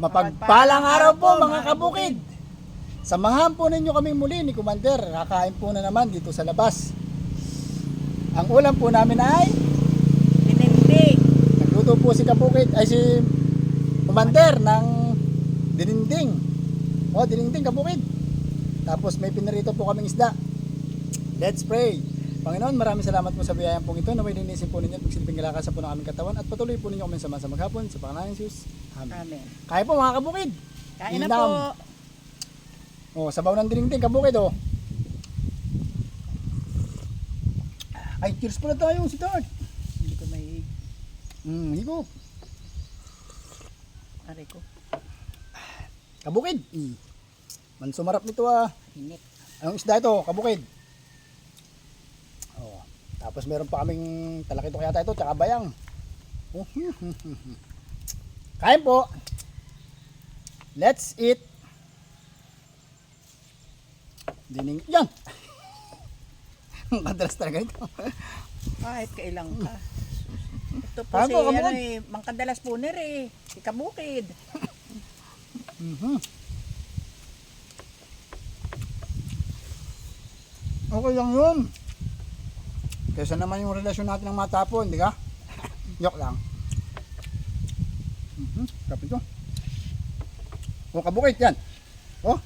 Mapagpalang araw po mga kabukid. Samahan po ninyo kaming muli ni Commander. Kakain po na naman dito sa labas. Ang ulam po namin ay Dininding. nagluto po si Kabukid ay si Commander ng dininding. O, dininding Kabukid. Tapos may pinarito po kaming isda. Let's pray. Panginoon, maraming salamat po sa biyayang pong ito. Naway linisin po ninyo at magsilbing kalakasan po ng aming katawan at patuloy po ninyo kami sama sa maghapon sa pangalan ng Jesus. Amen. Amen. Kaya po mga Kabukid. Kain na Inam. po. Oh, sabaw ng dininding Kabukid oh. Ay, cheers pala tayo si Tart. Hindi ko may Higop. aray ko. Kabukid. Man sumarap nito ah. Init. Anong isda ito, Kabukid? Oh, tapos meron pa kaming talakito kaya ito, tsaka bayang. Oh, kain po. Let's eat. Dining. Yan. Madalas talaga ito. Kahit kailang ka. Ito po Kain si po, Kabukid. ano eh, Mangkadalas Puner eh. Si Kabukid. Okay lang yun. Kaysa naman yung relasyon natin ng matapon, di ka? Yok lang. Sarap ito. O, Kabukid yan. Oh,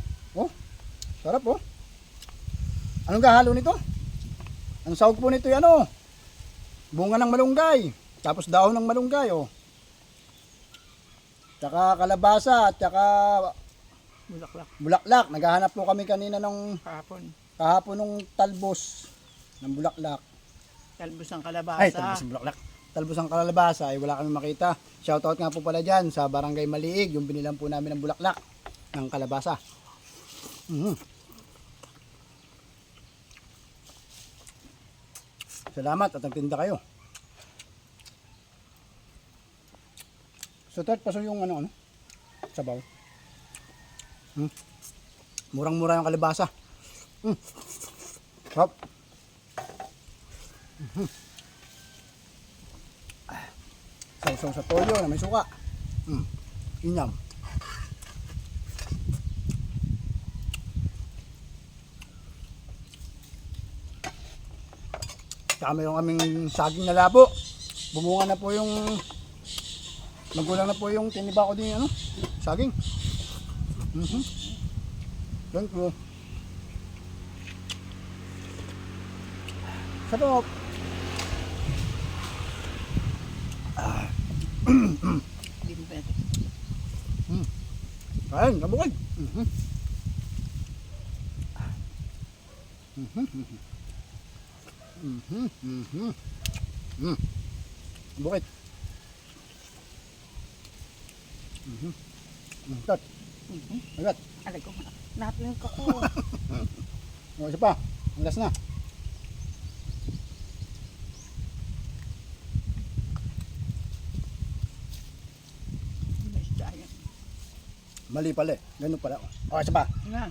sarap oh. Anong gahalo nito? Anong sahog po nito yan oh? Bunga ng malunggay. Tapos dahon ng malunggay oh. Tsaka kalabasa at tsaka Bulaklak. bulaklak. Naghahanap po kami kanina ng Kahapon. ng talbos ng bulaklak. Talbos ng kalabasa. Ay, talbos ng bulaklak. Talbos ng kalabasa ay wala kami makita. Shoutout nga po pala dyan sa Barangay Maliig, yung binilan po namin ng bulaklak ng kalabasa. Salamat at nagtinda kayo. So Tart, paso yung ano, sabaw. Murang-mura yung kalabasa. Hop. Sausaw sa toyo na may suka. Inyam. Tsaka mayroon kaming saging na labo. Bumunga na po yung magulang na po yung tiniba ko din ano, saging. Thank you. Sarap. Din pwede. Kain, Kabukid. Kabukid. Tart. Agad. Aray ko. Natin ko ko. O, isa pa. Ang last na. May isda yan. Mali pala eh. Ganun pala. O, isa pa. Nga.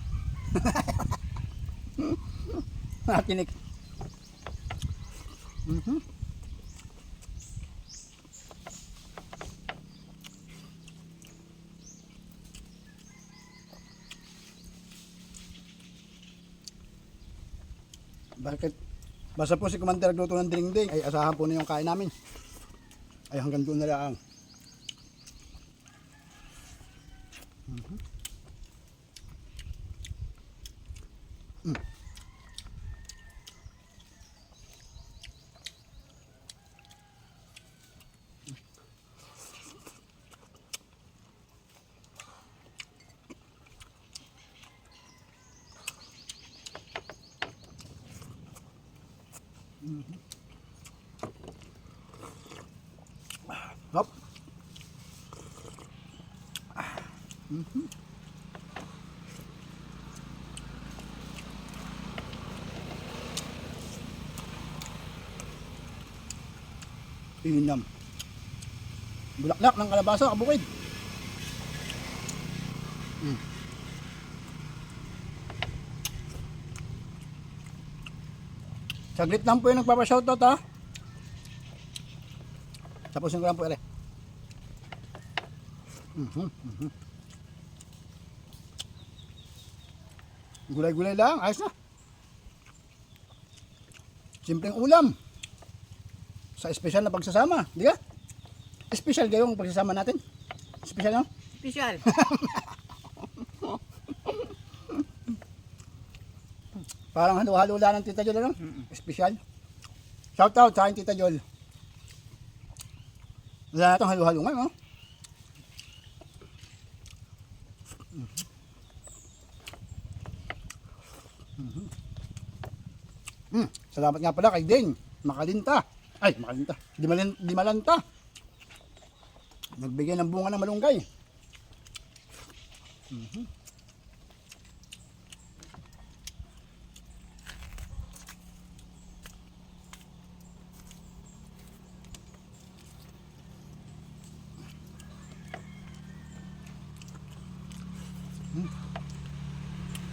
Nakinig. Bakit? Basta po si Commander nagluto ng ding-ding, ay asahan po na yung kain namin. Ay hanggang doon na lang. Hop. Inam. Bulaklak ng kalabasa, Kabukid. Saglit lang po yung nagpapa-shoutout ha. Tapusin ko lang po ere. Gulay-gulay lang, ayos na. Simpleng ulam. Sa espesyal na pagsasama, di ka? Espesyal kayong pagsasama natin. Espesyal no? Special. Parang halo-halo lang ng Tita Jol, ano? Espesyal. Shout out sa akin, Tita Jol. Wala na itong halo-halo ngayon, no? Salamat nga pala kay Ding Makalinta. Ay, Makalinta. Di Malanta. Nagbigay ng bunga ng malunggay.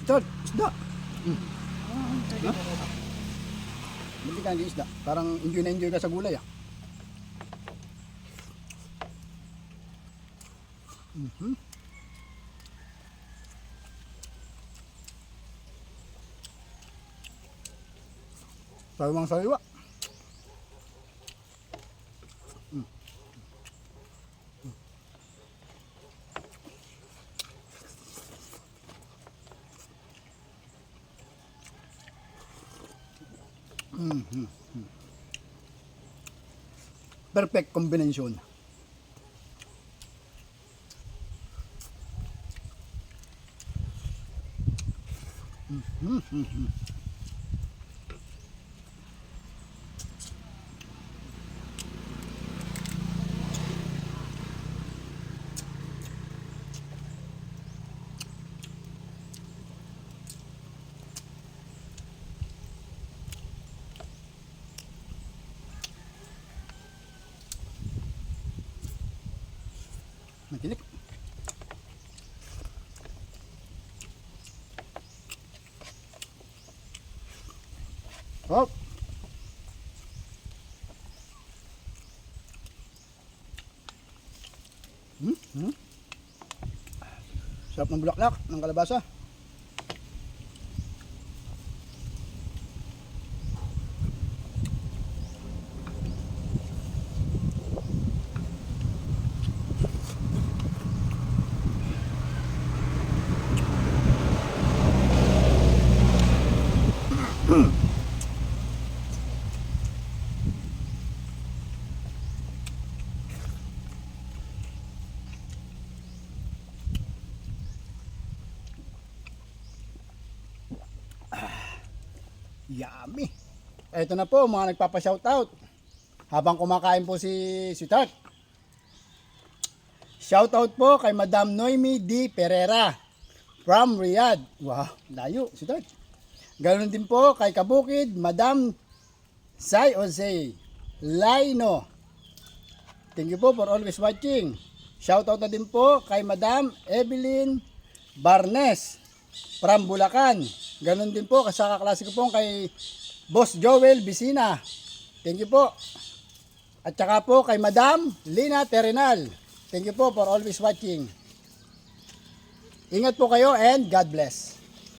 Ito, isda. Hindi ka ng isda. Parang enjoy na enjoy ka sa gulay, ah. Sariwang sariwa. Perfect combination. Matinik. Oh. Sarap ng bulaklak, ng kalabasa. Yummy. Ito na po mga nagpapa-shoutout. Habang kumakain po si Tart. Shoutout po kay Madam Noemi D. Pereira from Riyadh. Wow, layo si Tart. Ganoon din po kay Kabukid, Madam Sai Jose Laino. Thank you po for always watching. Shoutout na din po kay Madam Evelyn Barnes from Bulacan. Ganon din po sa kaklase ko po kay Boss Joel Bisina. Thank you po. At saka po kay Madam Lina Terenal. Thank you po for always watching. Ingat po kayo and God bless.